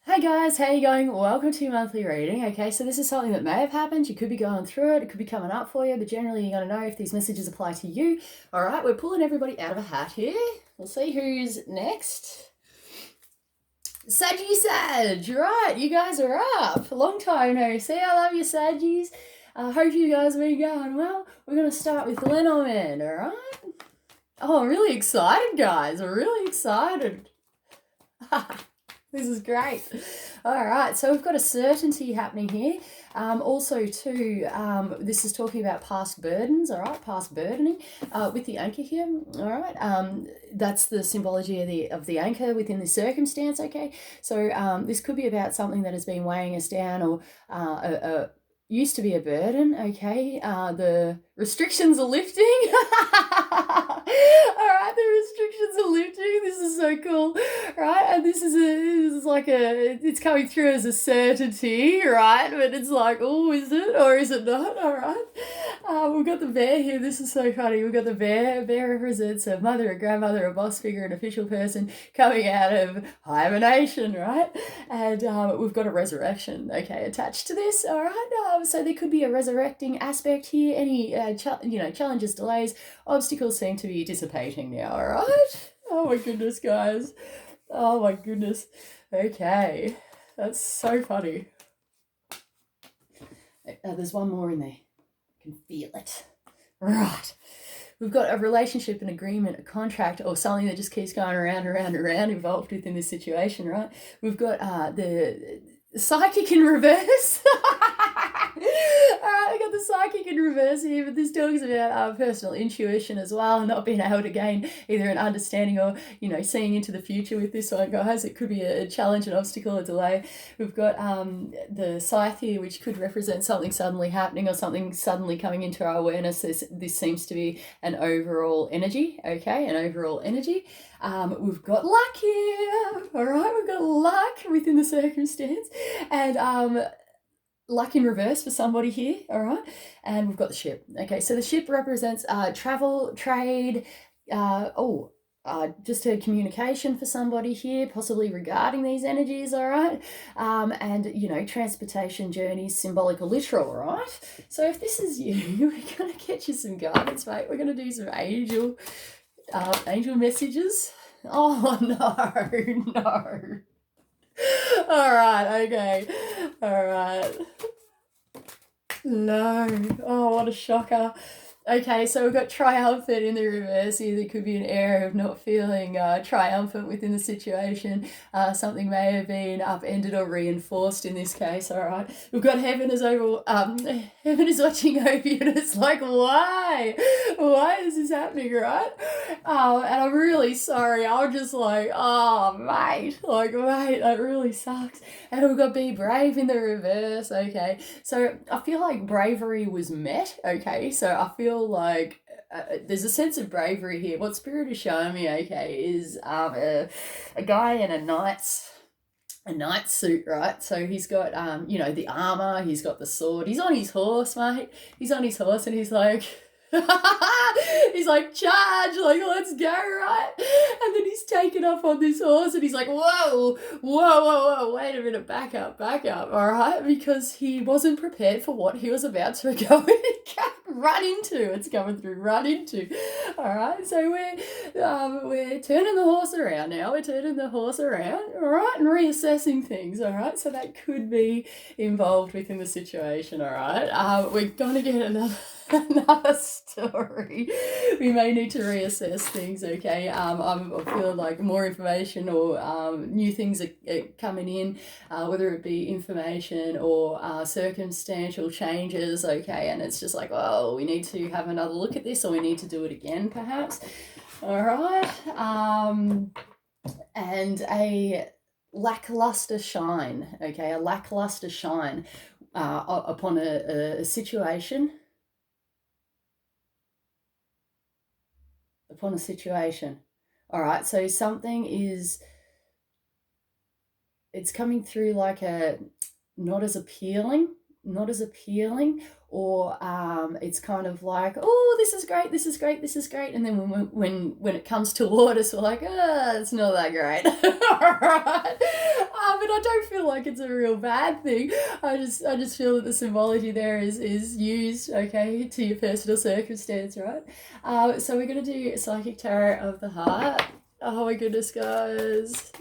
Hey guys, how you going? Welcome to your monthly reading. Okay, so this is something that may have happened. You could be going through it. It could be coming up for you, but generally you're going to know if these messages apply to you. All right, we're pulling everybody out of a hat here. We'll see who's next. Saggy Sag, right, you guys are up. Long time no see. I love you, Saggies. I hope you guys have been going well. We're going to start with Lenormand, all right? Oh, I'm really excited, guys. I'm really excited. This is great. All right, so we've got a certainty happening here. Also, too, this is talking about past burdens, all right, past burdening with the anchor here, all right. That's the symbology of the anchor within the circumstance, okay? So this could be about something that has been weighing us down or used to be a burden, okay? The restrictions are lifting. All right, the restrictions are lifting. This is so cool, right? And this is like it's coming through as a certainty, right? But it's like, oh, is it or is it not? All right. We've got the bear here. This is so funny. We've got the bear. Bear represents a mother, a grandmother, a boss figure, an official person coming out of hibernation, right? And we've got a resurrection, okay, attached to this, all right? So there could be a resurrecting aspect here. Any, challenges, delays, obstacles seem to be dissipating now, all right? Oh my goodness, guys. Oh my goodness. Okay. That's so funny. There's one more in there. I can feel it. Right. We've got a relationship, an agreement, a contract, or something that just keeps going around involved within this situation, right? We've got the psychic in reverse. All right, I got the psychic in reverse here, but this talks about personal intuition as well, not being able to gain either an understanding or, seeing into the future with this one, guys. It could be a challenge, an obstacle, a delay. We've got the scythe here, which could represent something suddenly happening or something suddenly coming into our awareness. This seems to be an overall energy, okay, an overall energy. We've got luck here, all right, we've got luck within the circumstance, and luck in reverse for somebody here, all right? And we've got the ship. Okay, so the ship represents travel, trade, just a communication for somebody here, possibly regarding these energies, all right? And, transportation, journeys, symbolic or literal, all right? So if this is you, we're going to get you some guidance, mate. We're going to do some angel messages. Oh, no. All right, okay. All right. No. Oh, what a shocker. Okay, so we've got triumphant in the reverse here. There could be an air of not feeling triumphant within the situation. Something may have been upended or reinforced in this case, all right? We've got heaven is watching over you, and it's like, why? Why is this happening, right? And I'm really sorry. I'm just like, oh, mate, that really sucks. And we've got be brave in the reverse, okay? So I feel like bravery was met, okay? So I feel like there's a sense of bravery here. What Spirit is showing me, okay, is a guy in a knight's suit, right? So he's got, the armor, he's got the sword, he's on his horse, mate. He's on his horse and he's like, he's like, charge, like, let's go, right? And then he's taken off on this horse and he's like, whoa, wait a minute, back up, all right? Because he wasn't prepared for what he was about to go run into. It's coming through, run into. All right, so we're turning the horse around now. We're turning the horse around, all right, and reassessing things, all right? So that could be involved within the situation, all right? We're going to get another story. We may need to reassess things, okay? I'm feeling like more information or new things are coming in, whether it be information or circumstantial changes, okay? And it's just like, well, we need to have another look at this, or we need to do it again, perhaps. All right. And a lackluster shine, okay? A lackluster shine upon a situation. Upon a situation. All right, so something it's coming through like not as appealing, or it's kind of like, oh, this is great, and then when it comes toward us, we're like, it's not that great. All right. But I don't feel like it's a real bad thing. I just feel that the symbology there is used, okay, to your personal circumstance, right? So we're going to do Psychic Tarot of the Heart. Oh my goodness, guys.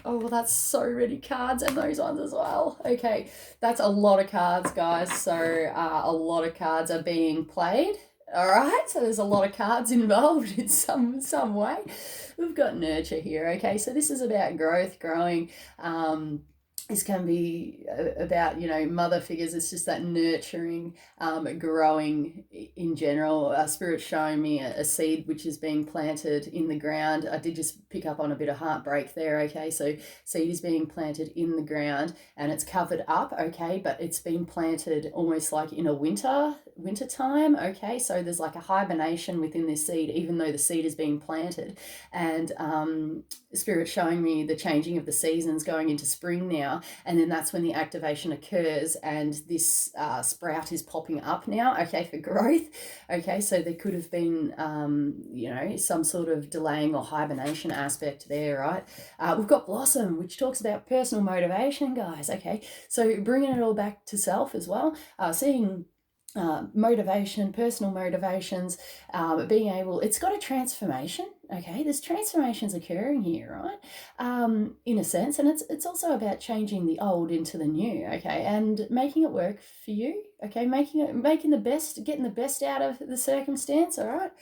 Oh, well, that's so many cards and those ones as well. Okay, that's a lot of cards, guys. So a lot of cards are being played. All right, so there's a lot of cards involved in some way. We've got nurture here. Okay, so this is about growth, growing. This can be about, you know, mother figures. It's just that nurturing, growing in general. Spirit's showing me a seed which is being planted in the ground. I did just pick up on a bit of heartbreak there, okay? So seed is being planted in the ground and it's covered up, okay? But it's been planted almost like in a winter time, okay? So there's like a hibernation within this seed, even though the seed is being planted. And Spirit's showing me the changing of the seasons going into spring now, and then that's when the activation occurs and this sprout is popping up now, okay, for growth. Okay, so there could have been you know, some sort of delaying or hibernation aspect there, right? We've got blossom, which talks about personal motivation, guys. Okay, so bringing it all back to self as well, seeing motivation, personal motivations, being able, it's got a transformation, okay? There's transformations occurring here, right? In a sense, and it's also about changing the old into the new, okay? And making it work for you, okay? Making the best, getting the best out of the circumstance, all right?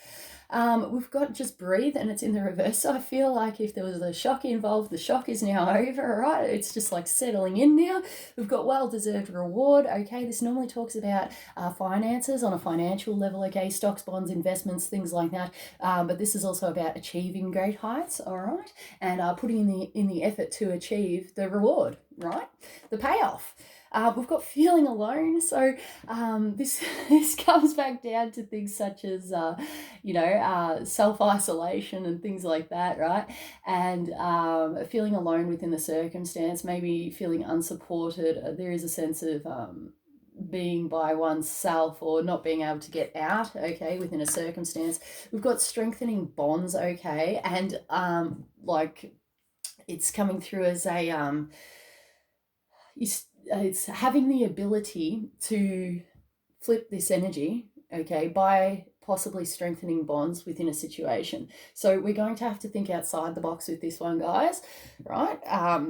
We've got just breathe, and it's in the reverse. So I feel like if there was a shock involved, the shock is now over, all right? It's just like settling in now. We've got well-deserved reward, okay? This normally talks about finances on a financial level, okay? Stocks, bonds, investments, things like that. But this is also about achieving great heights, all right? And putting in the effort to achieve the reward, right? The payoff. We've got feeling alone, so this comes back down to things such as you know, self-isolation and things like that, right? And feeling alone within the circumstance, maybe feeling unsupported. There is a sense of being by oneself or not being able to get out, okay, within a circumstance. We've got strengthening bonds, okay, and like it's coming through as a it's having the ability to flip this energy, okay, by possibly strengthening bonds within a situation. So we're going to have to think outside the box with this one, guys, right?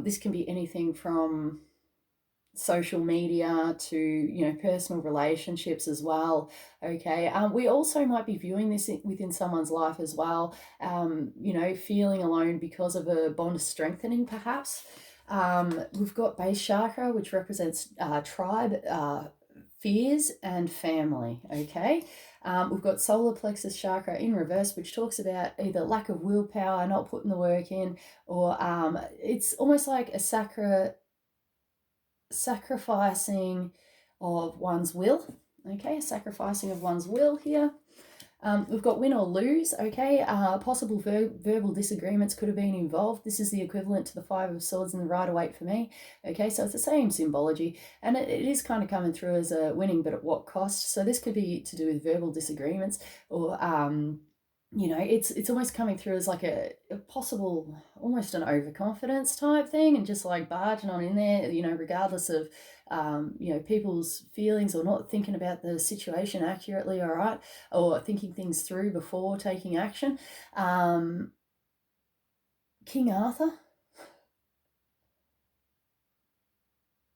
This can be anything from social media to, you know, personal relationships as well, okay? We also might be viewing this within someone's life as well, you know, feeling alone because of a bond strengthening perhaps. We've got base chakra, which represents tribe, fears and family, okay? We've got solar plexus chakra in reverse, which talks about either lack of willpower, not putting the work in, or it's almost like a sacrificing of one's will, okay? Sacrificing of one's will here. We've got win or lose, okay? Possible verbal disagreements could have been involved. This is the equivalent to the Five of Swords and the Rider-Waite for me, okay? So it's the same symbology, and it is kind of coming through as a winning, but at what cost? So this could be to do with verbal disagreements, or you know, it's almost coming through as like a possible, almost an overconfidence type thing, and just like barging on in there, you know, regardless of you know, people's feelings or not thinking about the situation accurately, all right, or thinking things through before taking action. King Arthur,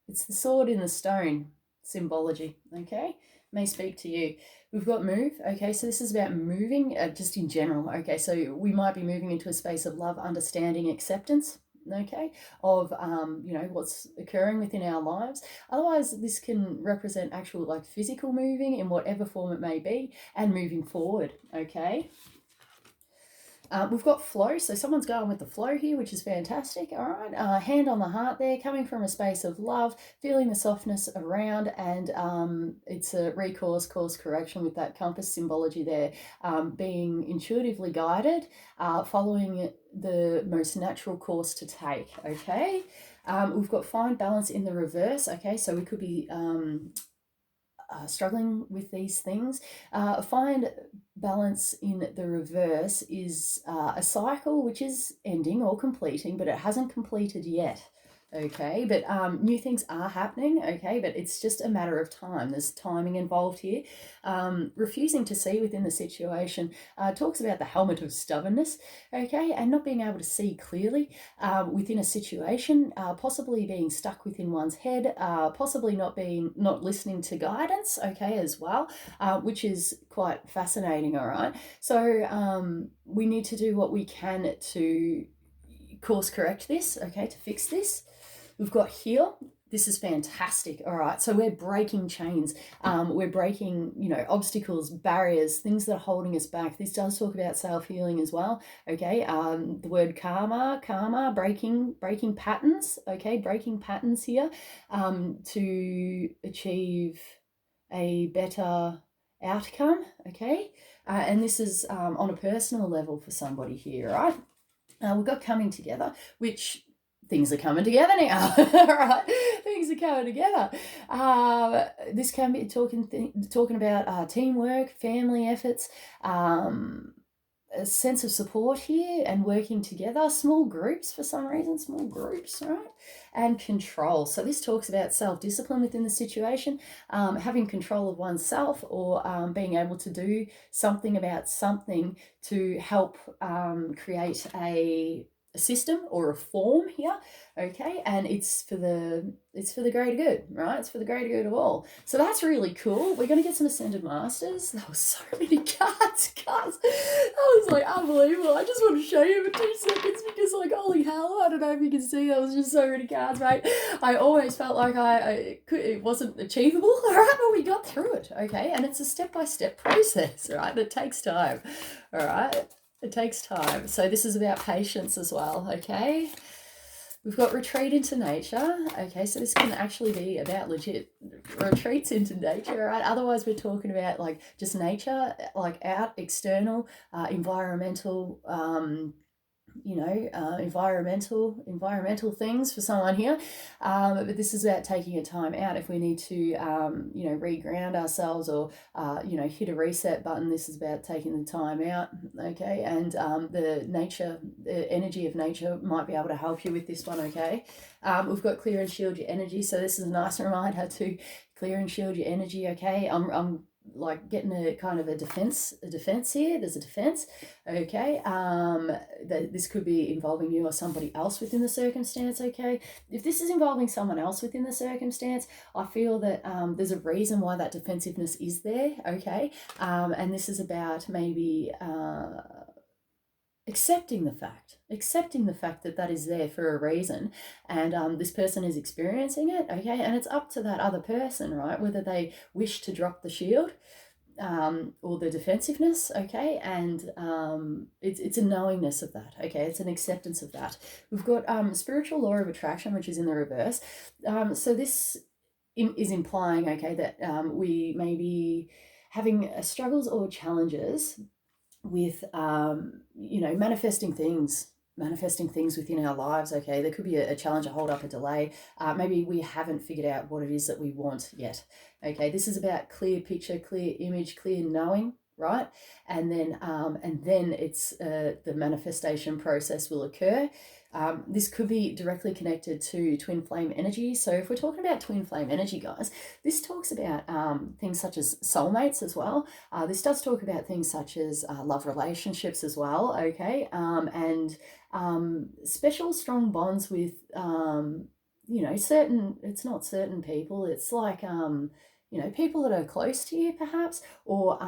it's the sword in the stone symbology, okay? May speak to you. We've got move, okay? So this is about moving, just in general, okay? So we might be moving into a space of love, understanding, acceptance, okay, of you know, what's occurring within our lives. Otherwise, this can represent actual like physical moving in whatever form it may be, and moving forward, okay? We've got flow, so someone's going with the flow here, which is fantastic, all right? Hand on the heart there, coming from a space of love, feeling the softness around, and it's a recourse, course correction with that compass symbology there, being intuitively guided, following the most natural course to take, okay? We've got find balance in the reverse, okay? So we could be struggling with these things, find balance in the reverse is a cycle which is ending or completing, but it hasn't completed yet. Okay, but new things are happening, okay, but it's just a matter of time. There's timing involved here. Refusing to see within the situation talks about the helmet of stubbornness, okay, and not being able to see clearly within a situation, possibly being stuck within one's head, possibly not listening to guidance, okay, as well, which is quite fascinating, all right. So we need to do what we can to course correct this, okay, to fix this. We've got heal. This is fantastic. All right. So we're breaking chains. We're breaking, obstacles, barriers, things that are holding us back. This does talk about self-healing as well. Okay. The word karma, breaking patterns. Okay. Breaking patterns here to achieve a better outcome. Okay. And this is on a personal level for somebody here, right? We've got coming together, which things are coming together now. Right, things are coming together. This can be talking about teamwork, family efforts, a sense of support here and working together, small groups for some reason, right? And control. So this talks about self-discipline within the situation, having control of oneself, or being able to do something about something to help create a system or a form here, okay, and it's for the greater good, right? It's for the greater good of all. So that's really cool. We're going to get some Ascended Masters. That was so many cards. That was like unbelievable. I just want to show you for 2 seconds because, like, holy hell, I don't know if you can see, that was just so many cards, right? I always felt like it wasn't achievable, all right, but we got through it, okay, and it's a step-by-step process, right? It takes time, all right. It takes time. So this is about patience as well, okay? We've got retreat into nature. Okay, so this can actually be about legit retreats into nature, right? Otherwise, we're talking about like just nature, like out, external, environmental, environmental things for someone here, but this is about taking a time out if we need to reground ourselves, or hit a reset button. This is about taking the time out, okay, and the energy of nature might be able to help you with this one, okay. We've got clear and shield your energy, so this is a nice reminder to clear and shield your energy, okay. I'm like getting a kind of a defense here. There's a defense, okay. This could be involving you or somebody else within the circumstance, okay. If this is involving someone else within the circumstance, I feel that there's a reason why that defensiveness is there, okay. And this is about maybe accepting the fact that that is there for a reason, and this person is experiencing it, okay, and it's up to that other person, right, whether they wish to drop the shield or the defensiveness, okay, and it's a knowingness of that, okay, it's an acceptance of that. We've got spiritual law of attraction, which is in the reverse. So this is implying, okay, that we may be having struggles or challenges with manifesting things within our lives, okay. There could be a challenge, a hold up, a delay. Maybe we haven't figured out what it is that we want yet, okay. This is about clear picture, clear image, clear knowing, right? And then it's the manifestation process will occur. This could be directly connected to twin flame energy. So if we're talking about twin flame energy, guys, this talks about things such as soulmates as well. This does talk about things such as love relationships as well, okay, and special strong bonds with it's not certain people, it's like people that are close to you perhaps, or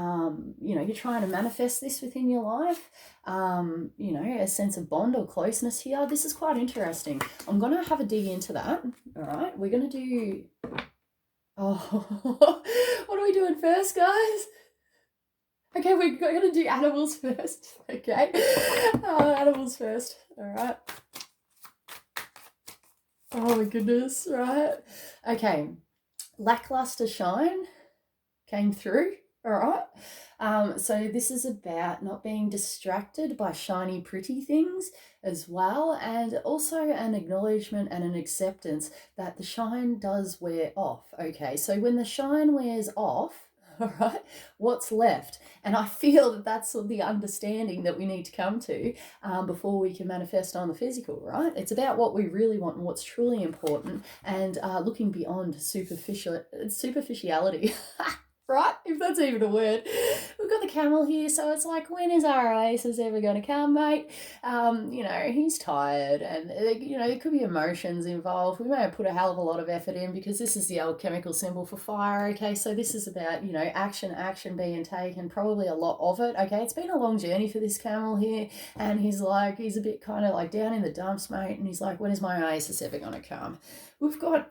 you're trying to manifest this within your life, a sense of bond or closeness here. This is quite interesting. I'm going to have a dig into that, all right. We're going to do what are we doing first, guys? Okay, we're going to do animals first, okay. Animals first, all right. Oh my goodness, right. Okay, lackluster shine came through, All right. So this is about not being distracted by shiny, pretty things as well, and also an acknowledgement and an acceptance that the shine does wear off. Okay, so when the shine wears off, all right, what's left? And I feel that that's sort of the understanding that we need to come to before we can manifest on the physical, right? It's about what we really want and what's truly important, and looking beyond superficiality. Right? If that's even a word. We've got the camel here, so it's like, when is our oasis ever going to come, mate? He's tired, and, there could be emotions involved. We may have put a hell of a lot of effort in, because this is the old chemical symbol for fire, okay? So this is about, action being taken, probably a lot of it, okay? It's been a long journey for this camel here, and he's a bit kind of like down in the dumps, mate, and he's like, when is my oasis ever going to come? We've got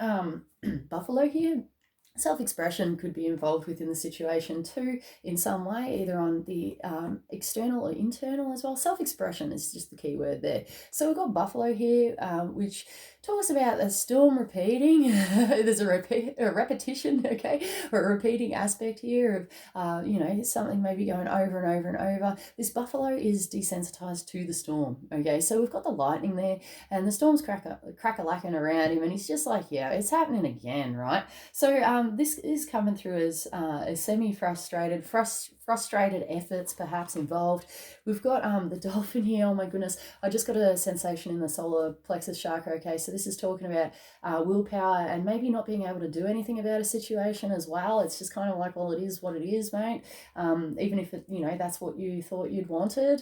buffalo here. Self-expression could be involved within the situation too, in some way, either on the external or internal as well. Self-expression is just the key word there. So we've got buffalo here, which talks about a storm repeating. There's a repetition, okay, or a repeating aspect here of, something maybe going over and over and over. This buffalo is desensitized to the storm, okay? So we've got the lightning there, and the storm's crack-a-lacking around him, and he's just like, yeah, it's happening again, right? So this is coming through as a semi-frustrated, frustrated efforts perhaps involved. We've got the dolphin here. Oh my goodness, I just got a sensation in the solar plexus chakra. Okay, so this is talking about willpower and maybe not being able to do anything about a situation as well. It's just kind of like, well, it is what it is, mate. Even if that's what you thought you'd wanted.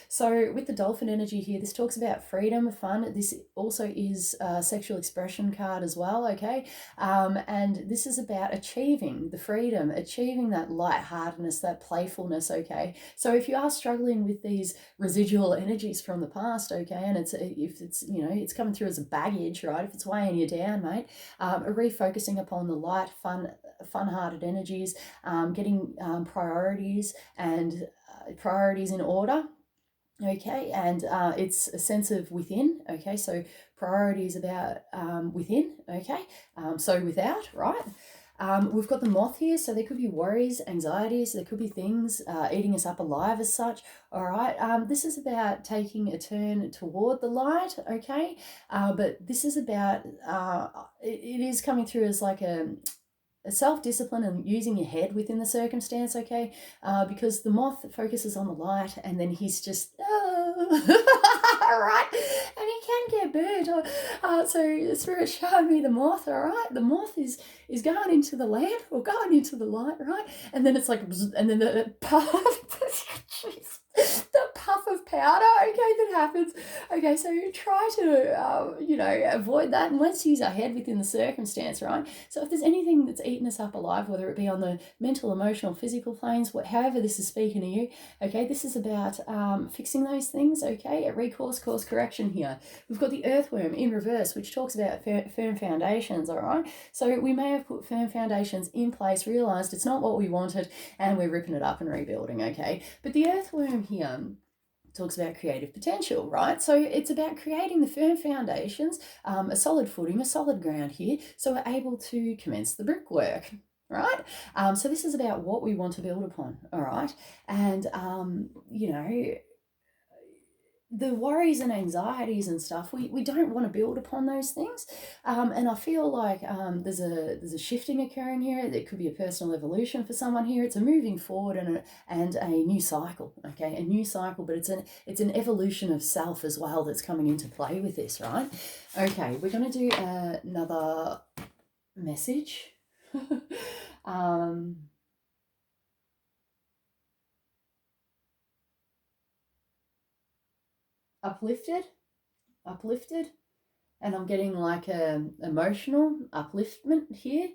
So with the dolphin energy here, this talks about freedom, fun. This also is a sexual expression card as well. Okay, and this is about achieving the freedom, achieving that lightheartedness, that playfulness, okay? So if you are struggling with these residual energies from the past, okay, and it's coming through as a baggage, right? If it's weighing you down, mate, refocusing upon the light, fun-hearted energies, getting priorities and priorities in order. Okay, and it's a sense of within, okay, so priorities about within, okay, so without, right? We've got the moth here, so there could be worries, anxieties, there could be things eating us up alive as such, all right? This is about taking a turn toward the light, okay? But this is about, it is coming through as like a self-discipline and using your head within the circumstance, okay? Because the moth focuses on the light, and then he's just right, and he can get burnt. So Spirit showed me the moth, all right? The moth is going into the lamp or going into the light, right? And then it's like, and then the puff, the puff of powder, okay, that happens. Okay, so try to, avoid that, and let's use our head within the circumstance, right? So if there's anything that's eaten us up alive, whether it be on the mental, emotional, physical planes, however this is speaking to you, okay, this is about fixing those things, okay, a recourse, course correction here. We've got the earthworm in reverse, which talks about firm foundations, all right? So we may have put firm foundations in place, realised it's not what we wanted, and we're ripping it up and rebuilding, okay? But the earthworm here talks about creative potential, right? So it's about creating the firm foundations, a solid footing, a solid ground here, so we're able to commence the brickwork, right? So this is about what we want to build upon, all right? And, the worries and anxieties and stuff, we don't want to build upon those things, and I feel like there's a shifting occurring here. There could be a personal evolution for someone here. It's a moving forward and a new cycle, okay, a new cycle, but it's an evolution of self as well that's coming into play with this, right? Okay, we're going to do another message. Uplifted, and I'm getting like a emotional upliftment here.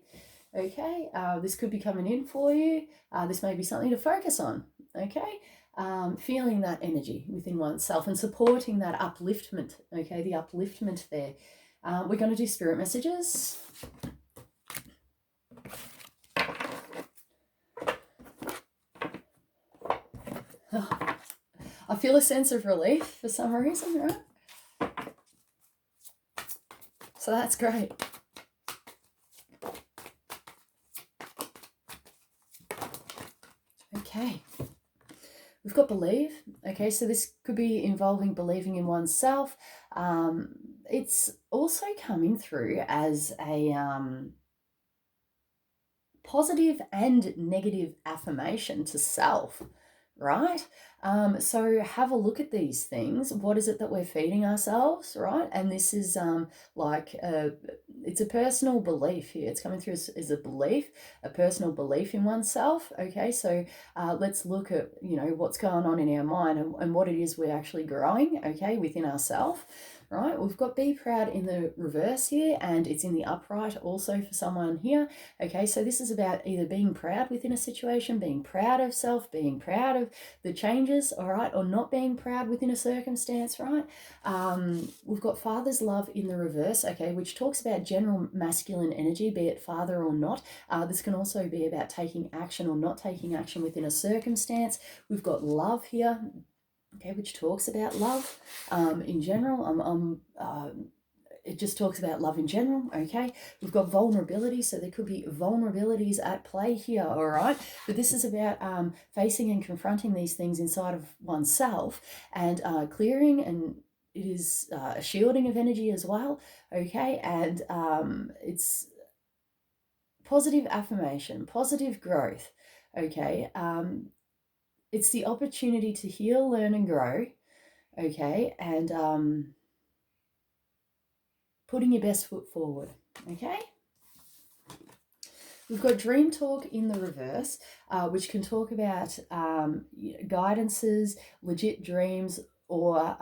Okay, this could be coming in for you. This may be something to focus on. Okay, feeling that energy within oneself and supporting that upliftment. Okay, the upliftment there. We're going to do spirit messages. I feel a sense of relief for some reason, right? So that's great. Okay. We've got believe. Okay, so this could be involving believing in oneself. It's also coming through as a positive and negative affirmation to self, right? So have a look at these things. What is it that we're feeding ourselves, right? And this is it's a personal belief here. It's coming through as a belief, a personal belief in oneself. Okay, so let's look at, what's going on in our mind and what it is we're actually growing, okay, within ourselves. Right, we've got be proud in the reverse here, and it's in the upright also for someone here. Okay, so this is about either being proud within a situation, being proud of self, being proud of the changes, all right, or not being proud within a circumstance, right? We've got father's love in the reverse, okay, which talks about general masculine energy, be it father or not. This can also be about taking action or not taking action within a circumstance. We've got love here, okay, which talks about love in general. It just talks about love in general, okay? We've got vulnerability, so there could be vulnerabilities at play here, all right? But this is about facing and confronting these things inside of oneself and clearing, and it is a shielding of energy as well, okay? And it's positive affirmation, positive growth, okay? It's the opportunity to heal, learn, and grow, okay? And putting your best foot forward, okay? We've got dream talk in the reverse, which can talk about guidances, legit dreams, or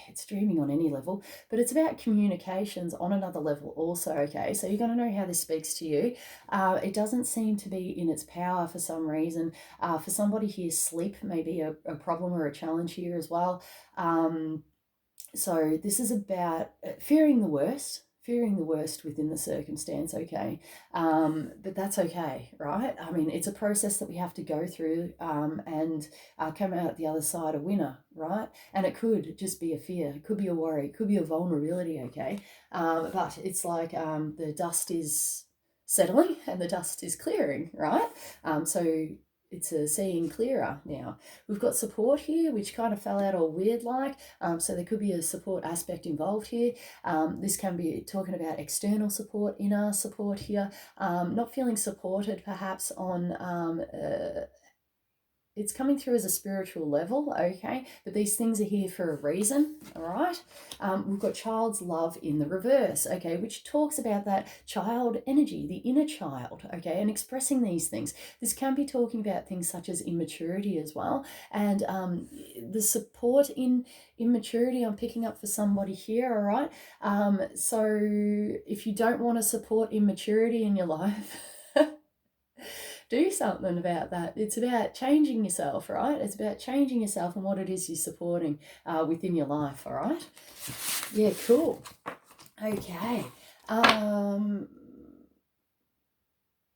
it's dreaming on any level, but it's about communications on another level also, okay? So you're going to know how this speaks to you. It doesn't seem to be in its power for some reason. For somebody here, sleep may be a problem or a challenge here as well. So this is about fearing the worst within the circumstance, okay? But that's okay, right? I mean, it's a process that we have to go through and come out the other side a winner, right? And it could just be a fear, it could be a worry, it could be a vulnerability, okay? But it's like the dust is settling and the dust is clearing, right? So it's a seeing clearer now. We've got support here, which kind of fell out all weird like. So there could be a support aspect involved here. This can be talking about external support, inner support here. Not feeling supported perhaps on it's coming through as a spiritual level, okay? But these things are here for a reason, all right? We've got child's love in the reverse, okay, which talks about that child energy, the inner child, okay, and expressing these things. This can be talking about things such as immaturity as well, and the support in immaturity I'm picking up for somebody here, all right? So if you don't want to support immaturity in your life, do something about that. It's about changing yourself, right? It's about changing yourself and what it is you're supporting within your life, all right? Yeah, cool. Okay.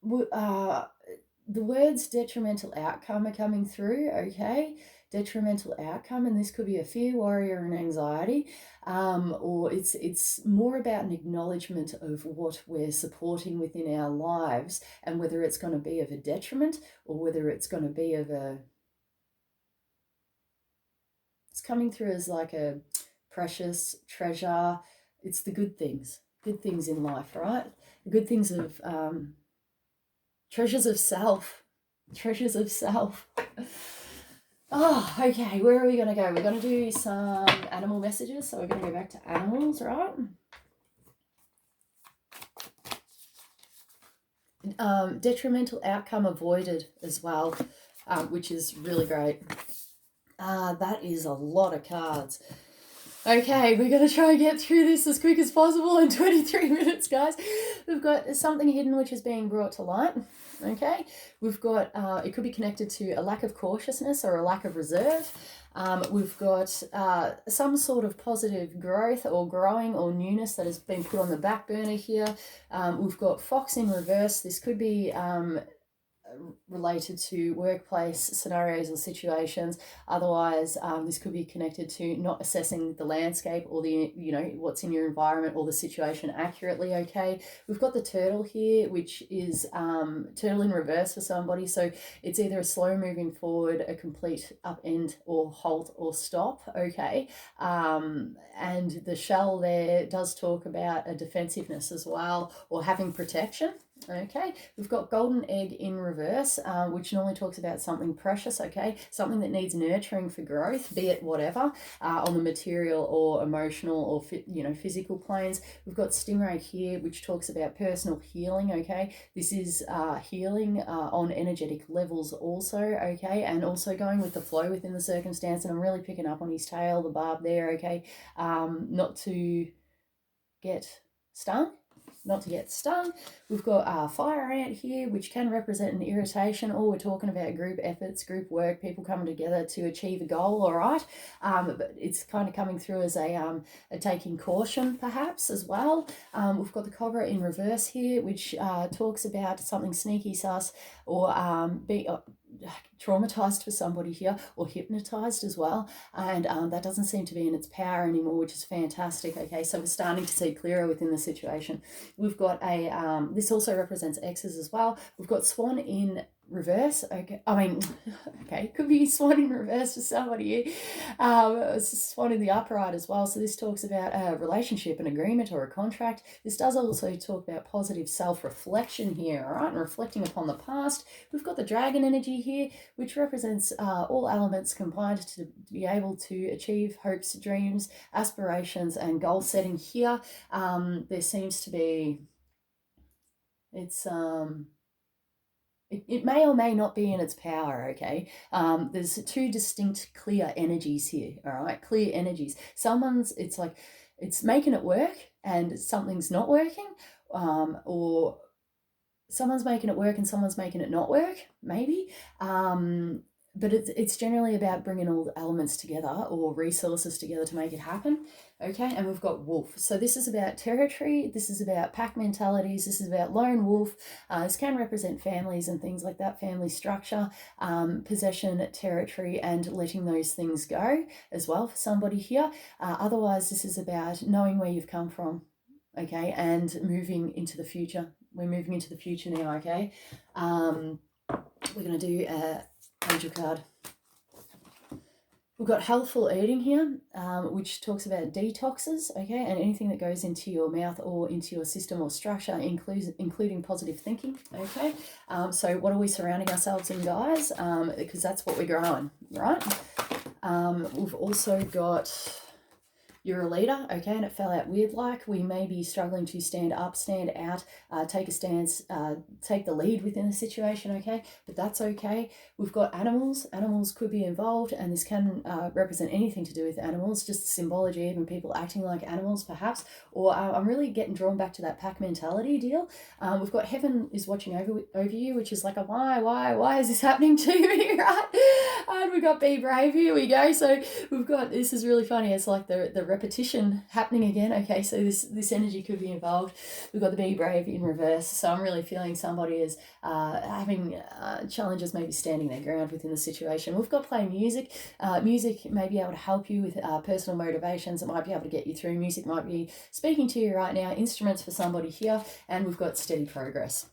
The words detrimental outcome are coming through, okay? Detrimental outcome, and this could be a fear, worry, or an anxiety, or it's more about an acknowledgement of what we're supporting within our lives and whether it's going to be of a detriment or whether it's going to be of a... It's coming through as like a precious treasure. It's the good things in life, right? The good things of... treasures of self. Oh, okay, where are we going to go? We're going to do some animal messages, so we're going to go back to animals, right? Detrimental outcome avoided as well, which is really great. That is a lot of cards. Okay, we're going to try and get through this as quick as possible in 23 minutes, guys. We've got something hidden which is being brought to light, okay? We've got, it could be connected to a lack of cautiousness or a lack of reserve. We've got some sort of positive growth or growing or newness that has been put on the back burner here. We've got fox in reverse. This could be related to workplace scenarios or situations. Otherwise, this could be connected to not assessing the landscape or the, what's in your environment or the situation accurately. Okay, we've got the turtle here, which is turtle in reverse for somebody. So it's either a slow moving forward, a complete upend, or halt or stop. Okay, and the shell there does talk about a defensiveness as well, or having protection. Okay, we've got golden egg in reverse, which normally talks about something precious, okay, something that needs nurturing for growth, be it whatever, on the material or emotional or physical planes. We've got stingray here, which talks about personal healing, okay. This is healing on energetic levels also, okay, and also going with the flow within the circumstance. And I'm really picking up on his tail, the barb there, okay, not to get stung. We've got fire ant here, which can represent an irritation, or we're talking about group efforts, group work, people coming together to achieve a goal, all right? But it's kind of coming through as a taking caution, perhaps, as well. We've got the cobra in reverse here, which talks about something sneaky sus, or being traumatized for somebody here, or hypnotized as well, and that doesn't seem to be in its power anymore, which is fantastic. Okay, so we're starting to see clearer within the situation. We've got a this also represents X's as well. We've got swan in reverse. Okay, could be swan in reverse for somebody. Swan in the upright as well. So this talks about a relationship, an agreement, or a contract. This does also talk about positive self-reflection here, all right, and reflecting upon the past. We've got the dragon energy here, which represents all elements combined to be able to achieve hopes, dreams, aspirations, and goal setting here. There seems to be, it may or may not be in its power, okay? There's two distinct clear energies here, all right? Clear energies. It's making it work and something's not working, or someone's making it work and someone's making it not work, maybe. But it's generally about bringing all the elements together or resources together to make it happen, okay? And we've got wolf. So this is about territory. This is about pack mentalities. This is about lone wolf. This can represent families and things like that, family structure, possession, territory, and letting those things go as well for somebody here. Otherwise, this is about knowing where you've come from, okay, and moving into the future. We're moving into the future now, okay? We're going to do a angel card. We've got healthful eating here, which talks about detoxes, okay, and anything that goes into your mouth or into your system or structure, including positive thinking, okay. So what are we surrounding ourselves in, guys? Because that's what we're growing, right? We've also got you're a leader, okay, and it fell out weird like. We may be struggling to stand up, stand out, take a stance, take the lead within a situation, okay, but that's okay. We've got animals. Animals could be involved, and this can represent anything to do with animals, just the symbology, even people acting like animals, perhaps, or I'm really getting drawn back to that pack mentality deal. We've got heaven is watching over you, which is like a why is this happening to me, right? And we've got be brave, here we go. So we've got, this is really funny, it's like the repetition happening again, okay, so this energy could be involved. We've got the be brave in reverse, so I'm really feeling somebody is having challenges, maybe standing their ground within the situation. We've got play music. Music may be able to help you with personal motivations. It might be able to get you through. Music might be speaking to you right now. Instruments for somebody here, and we've got steady progress.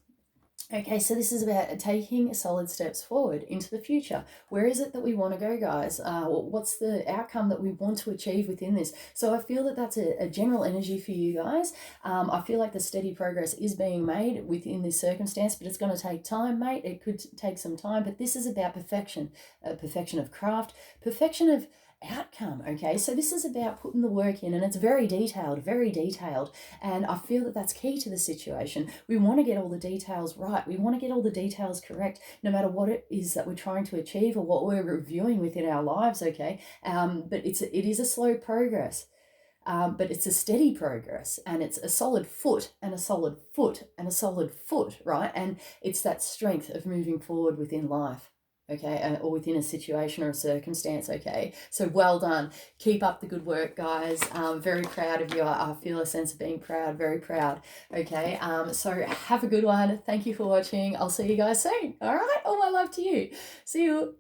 Okay, so this is about taking solid steps forward into the future. Where is it that we want to go, guys? What's the outcome that we want to achieve within this? So I feel that that's a general energy for you guys. I feel like the steady progress is being made within this circumstance, but it's going to take time, mate. It could take some time, but this is about perfection. Perfection of craft, perfection of outcome, okay? So this is about putting the work in, and it's very detailed, and I feel that that's key to the situation. We want to get all the details right. We want to get all the details correct, no matter what it is that we're trying to achieve or what we're reviewing within our lives, okay? But it is a slow progress. But it's a steady progress, and it's a solid foot and a solid foot and a solid foot, right? And it's that strength of moving forward within life. okay, or within a situation or a circumstance, okay? So well done. Keep up the good work, guys. Very proud of you. I feel a sense of being proud, very proud, okay? So have a good one. Thank you for watching. I'll see you guys soon, all right? All my love to you. See you.